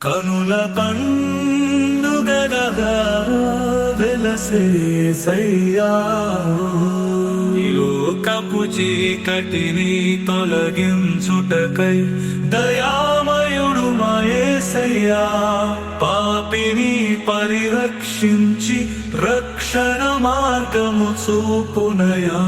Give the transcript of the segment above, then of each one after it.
కనుల పండుగగా వెలసే సయ్యా ఈ లోకపు చీకటిని తొలగించుటకై దయామయుడు మా యేసయ్యా పాపిని పరిరక్షించి రక్షణ మార్గము చూపునయా.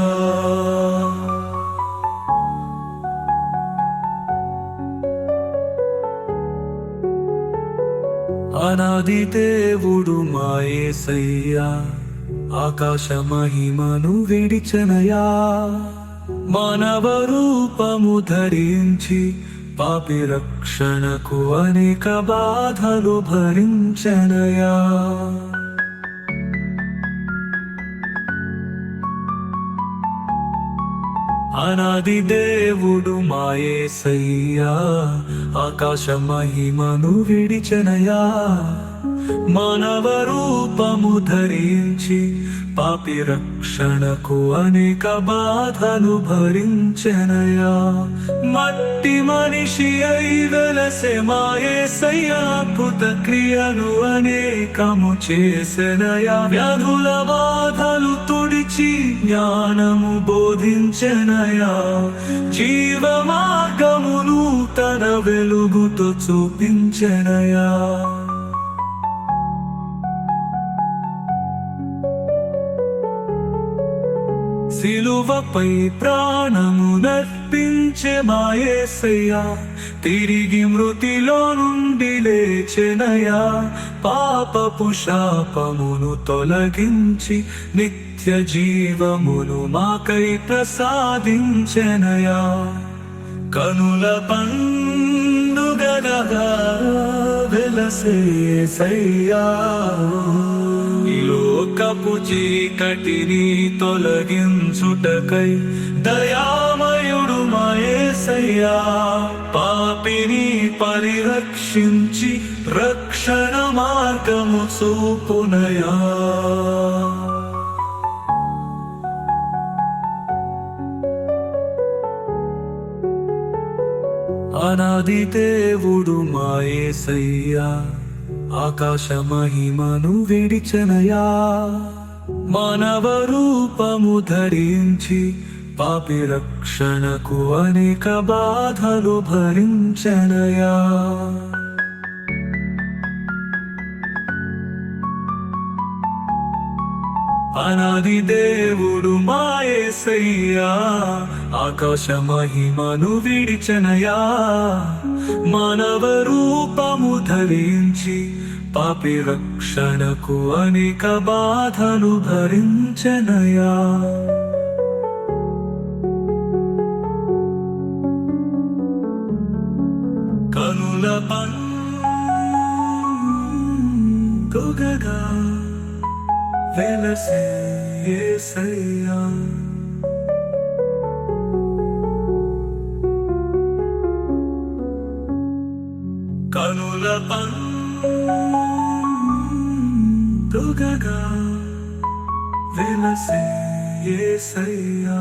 అనాది దేవుడు మా యేసయ్యా ఆకాశ మహిమను విడిచెనయా మానవ రూపము ధరించి పాపి రక్షణకు అనేక బాధలు భరించెనయా. అనాది దేవుడు మా యేసయ్యా ఆకాశ మహిమను విడిచెనయా మానవ రూపము ధరించి పాపి రక్షణకు అనేక బాధలు భరించెనయా. మట్టి మనిషి అయి వెలసె మా యేసయ్యా అద్భుత క్రియలు అనేకము చేసెనయా. వ్యాధుల బాధలు తుడిచి జ్ఞానము బోధించెనయా. జీవ మార్గమును తన వెలుగుతో చూపించెనయా. సిలువపై ప్రాణము నర్పించే మా యేసయ్యా తిరిగి మృతిలో నుండి లేచెనయా. పాపపు శాపమును తొలగించి నిత్య జీవమును మాకై ప్రసాదించెనయా. కనుల పండుగగా వెలసే సయ్యా ఈ లోకపు చీకటిని తొలగించుటకై దయామయుడు మా యేసయ్యా పాపిని పరిరక్షించి రక్షణ మార్గము చూపునయా. అనాది దేవుడు మా యేసయ్యా ఆకాశ మహిమను విడిచెనయా మానవ రూపము ధరించి పాపి రక్షణకు అనేక బాధలు భరించెనయా. అనాది దేవుడు మా యేసయ్యా ఆకాశ మహిమను విడిచెనయా మానవ రూపము ధరించి పాపి రక్షణకు అనేక బాధలు భరించెనయా. కనుల పండుగగా వెలసే యేసయ్యా కనుల పండుగగా వెలసే యేసయ్యా.